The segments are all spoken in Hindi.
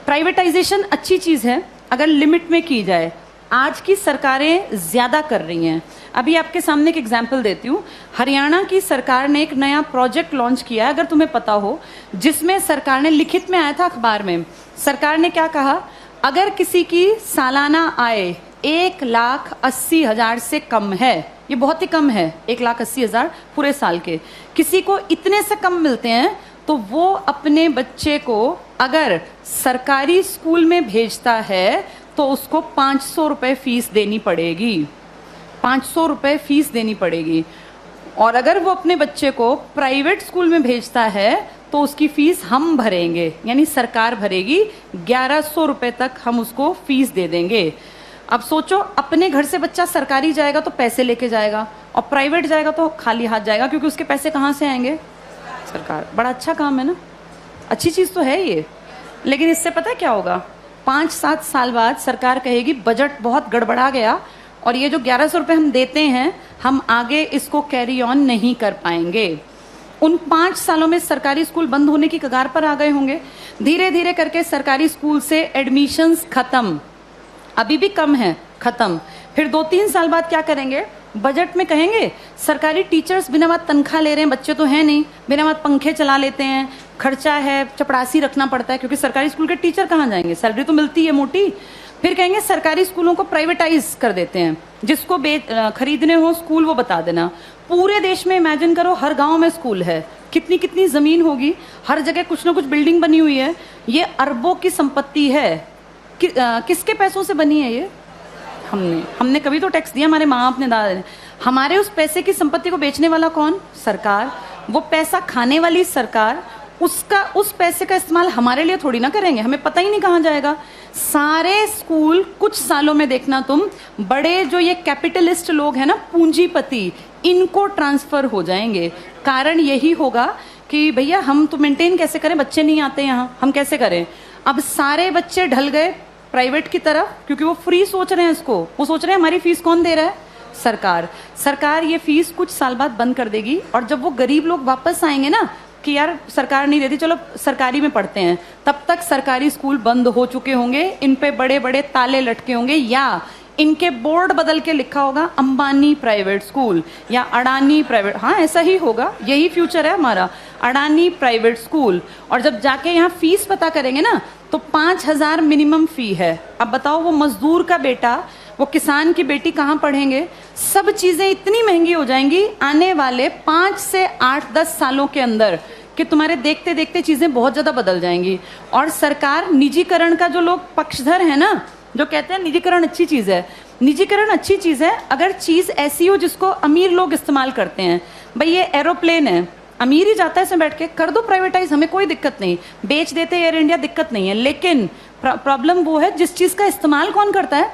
प्राइवेटाइजेशन अच्छी चीज़ है अगर लिमिट में की जाए। आज की सरकारें ज़्यादा कर रही हैं। अभी आपके सामने एक एग्जाम्पल देती हूँ। हरियाणा की सरकार ने एक नया प्रोजेक्ट लॉन्च किया है, अगर तुम्हें पता हो, जिसमें सरकार ने, लिखित में आया था अखबार में, सरकार ने क्या कहा, अगर किसी की सालाना आय 1,80,000 से कम है, ये बहुत ही कम है, 1,80,000 पूरे साल के, किसी को इतने से कम मिलते हैं, तो वो अपने बच्चे को अगर सरकारी स्कूल में भेजता है तो उसको 500 रुपये फीस देनी पड़ेगी। 500 रुपये फीस देनी पड़ेगी। और अगर वो अपने बच्चे को प्राइवेट स्कूल में भेजता है तो उसकी फीस हम भरेंगे, यानी सरकार भरेगी। 1,100 रुपये तक हम उसको फीस दे देंगे। अब सोचो, अपने घर से बच्चा सरकारी जाएगा तो पैसे लेके जाएगा, और प्राइवेट जाएगा तो खाली हाथ जाएगा, क्योंकि उसके पैसे कहाँ से आएंगे? सरकार। बड़ा अच्छा काम है ना, अच्छी चीज़ तो है ये। लेकिन इससे पता है क्या होगा? 5-7 साल बाद सरकार कहेगी बजट बहुत गड़बड़ा गया और ये जो 1,100 रुपये हम देते हैं, हम आगे इसको कैरी ऑन नहीं कर पाएंगे। उन 5 सालों में सरकारी स्कूल बंद होने की कगार पर आ गए होंगे। धीरे धीरे करके सरकारी स्कूल से एडमिशन्स खत्म, अभी भी कम है, खत्म। फिर 2-3 साल बाद क्या करेंगे? बजट में कहेंगे सरकारी टीचर्स बिना बात तनख्वाह ले रहे हैं, बच्चे तो हैं नहीं, बिना बात पंखे चला लेते हैं, खर्चा है, चपरासी रखना पड़ता है, क्योंकि सरकारी स्कूल के टीचर कहाँ जाएंगे, सैलरी तो मिलती है मोटी। फिर कहेंगे सरकारी स्कूलों को प्राइवेटाइज कर देते हैं, जिसको खरीदने हो स्कूल वो बता देना। पूरे देश में इमेजिन करो, हर गांव में स्कूल है, कितनी कितनी जमीन होगी, हर जगह कुछ ना कुछ बिल्डिंग बनी हुई है। ये अरबों की संपत्ति है। किसके पैसों से बनी है ये? हमने कभी तो टैक्स दिया, हमारे माँ बाप ने, दादा ने। हमारे उस पैसे की संपत्ति को बेचने वाला कौन? सरकार। वो पैसा खाने वाली सरकार। उस पैसे का इस्तेमाल हमारे लिए थोड़ी ना करेंगे, हमें पता ही नहीं कहाँ जाएगा। सारे स्कूल कुछ सालों में देखना तुम, बड़े जो ये कैपिटलिस्ट लोग हैं ना, पूंजीपति, इनको ट्रांसफर हो जाएंगे। कारण यही होगा कि भैया हम तो मेंटेन कैसे करें, बच्चे नहीं आते यहाँ, हम कैसे करें? अब सारे बच्चे ढल गए प्राइवेट की तरफ, क्योंकि वो फ्री सोच रहे हैं इसको। वो सोच रहे हैं हमारी फीस कौन दे रहा है? सरकार। सरकार ये फीस कुछ साल बाद बंद कर देगी, और जब वो गरीब लोग वापस आएंगे ना कि यार सरकार नहीं देती, चलो सरकारी में पढ़ते हैं, तब तक सरकारी स्कूल बंद हो चुके होंगे, इन पे बड़े बड़े ताले लटके होंगे, या इनके बोर्ड बदल के लिखा होगा अंबानी प्राइवेट स्कूल या अडानी प्राइवेट। हाँ, ऐसा ही होगा, यही फ्यूचर है हमारा, अडानी प्राइवेट स्कूल। और जब जाके यहाँ फीस पता करेंगे ना, तो 5,000 मिनिमम फी है। अब बताओ, वो मजदूर का बेटा, वो किसान की बेटी कहाँ पढ़ेंगे? सब चीजें इतनी महंगी हो जाएंगी आने वाले 5 से 8-10 सालों के अंदर कि तुम्हारे देखते देखते चीजें बहुत ज्यादा बदल जाएंगी। और सरकार निजीकरण का, जो लोग पक्षधर है ना, जो कहते हैं निजीकरण अच्छी चीज है, निजीकरण अच्छी चीज है अगर चीज ऐसी हो जिसको अमीर लोग इस्तेमाल करते हैं। भाई ये एरोप्लेन है, अमीर ही जाता है इसमें बैठ के, कर दो प्राइवेटाइज, हमें कोई दिक्कत नहीं, बेच देते एयर इंडिया, दिक्कत नहीं है। लेकिन प्रॉब्लम वो है जिस चीज का इस्तेमाल कौन करता है?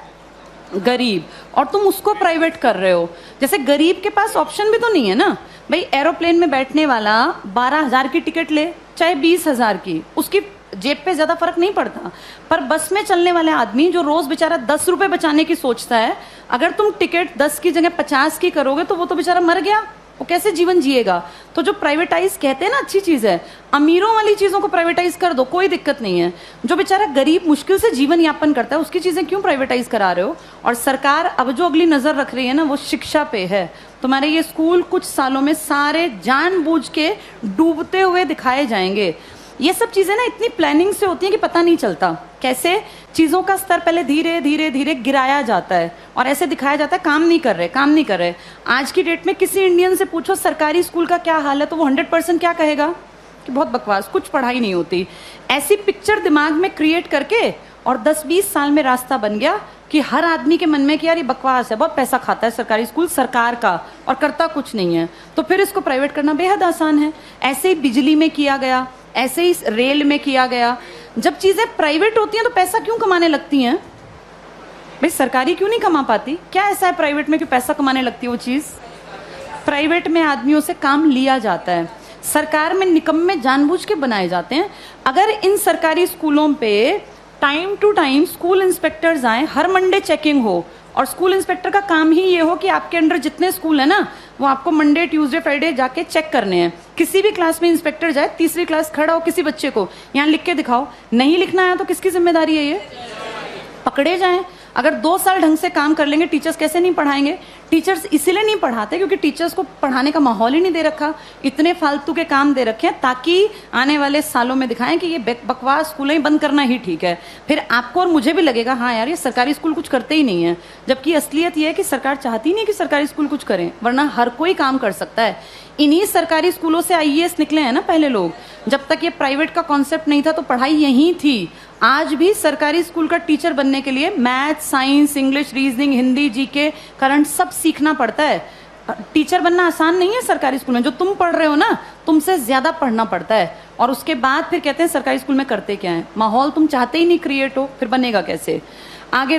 गरीब। और तुम उसको प्राइवेट कर रहे हो। जैसे गरीब के पास ऑप्शन भी तो नहीं है ना भाई, एरोप्लेन में बैठने वाला 12,000 की टिकट ले चाहे 20,000 की, उसकी जेब पे ज्यादा फर्क नहीं पड़ता। पर बस में चलने वाले आदमी जो रोज बेचारा 10 रुपए बचाने की सोचता है, अगर तुम टिकट 10 की जगह 50 की करोगे तो वो तो बेचारा मर गया, वो कैसे जीवन जिएगा? तो जो प्राइवेटाइज कहते हैं ना अच्छी चीज है, अमीरों वाली चीजों को प्राइवेटाइज कर दो, कोई दिक्कत नहीं है। जो बेचारा गरीब मुश्किल से जीवन यापन करता है, उसकी चीजें क्यों प्राइवेटाइज करा रहे हो? और सरकार अब जो अगली नजर रख रही है ना, वो शिक्षा पे है। तुम्हारे ये स्कूल कुछ सालों में सारे जानबूझ के डूबते हुए दिखाए जाएंगे। ये सब चीजें ना इतनी प्लानिंग से होती हैं कि पता नहीं चलता कैसे चीजों का स्तर पहले धीरे धीरे धीरे गिराया जाता है, और ऐसे दिखाया जाता है काम नहीं कर रहे, काम नहीं कर रहे। आज की डेट में किसी इंडियन से पूछो सरकारी स्कूल का क्या हाल है, तो वो 100% क्या कहेगा कि बहुत बकवास, कुछ पढ़ाई नहीं होती। ऐसी पिक्चर दिमाग में क्रिएट करके, और 10-20 साल में रास्ता बन गया कि हर आदमी के मन में कि यार ये बकवास है, बहुत पैसा खाता है सरकारी स्कूल सरकार का, और करता कुछ नहीं है, तो फिर इसको प्राइवेट करना बेहद आसान है। ऐसे ही बिजली में किया गया, ऐसे ही रेल में किया गया। जब चीजें प्राइवेट होती हैं तो पैसा क्यों कमाने लगती हैं भाई? सरकारी क्यों नहीं कमा पाती? क्या ऐसा है प्राइवेट में कि पैसा कमाने लगती है वो चीज? प्राइवेट में आदमियों से काम लिया जाता है, सरकार में निकम्मे जानबूझ के बनाए जाते हैं। अगर इन सरकारी स्कूलों पे time to time school inspectors आए, हर मंडे चेकिंग हो, और स्कूल इंस्पेक्टर का काम ही ये हो कि आपके अंडर जितने स्कूल है ना, वो आपको मंडे ट्यूसडे फ्राइडे जाके चेक करने हैं। किसी भी क्लास में इंस्पेक्टर जाए, तीसरी क्लास खड़ा हो, किसी बच्चे को यहाँ लिख के दिखाओ, नहीं लिखना आया तो किसकी जिम्मेदारी है? ये पकड़े जाएं। अगर 2 साल ढंग से काम कर लेंगे, टीचर्स कैसे नहीं पढ़ाएंगे? टीचर्स इसीलिए नहीं पढ़ाते क्योंकि टीचर्स को पढ़ाने का माहौल ही नहीं दे रखा, इतने फालतू के काम दे रखे हैं ताकि आने वाले सालों में दिखाएं कि ये बकवास स्कूलें ही बंद करना ही ठीक है। फिर आपको और मुझे भी लगेगा हाँ यार, ये सरकारी स्कूल कुछ करते ही नहीं है, जबकि असलियत ये है कि सरकार चाहती नहीं कि सरकारी स्कूल कुछ करें, वरना हर कोई काम कर सकता है। इन्हीं सरकारी स्कूलों से IAS निकले हैं ना पहले लोग। जब तक ये प्राइवेट का कॉन्सेप्ट नहीं था तो पढ़ाई यहीं थी। आज भी सरकारी स्कूल का टीचर बनने के लिए math, science, English, reasoning, Hindi, GK, current सब सीखना पड़ता है। टीचर बनना आसान नहीं है सरकारी स्कूल में। जो तुम पढ़ रहे हो ना, तुमसे ज्यादा पढ़ना पड़ता है। और उसके बाद फिर कहते हैं सरकारी स्कूल में करते क्या है। माहौल तुम चाहते ही नहीं क्रिएट हो, फिर बनेगा कैसे? आगे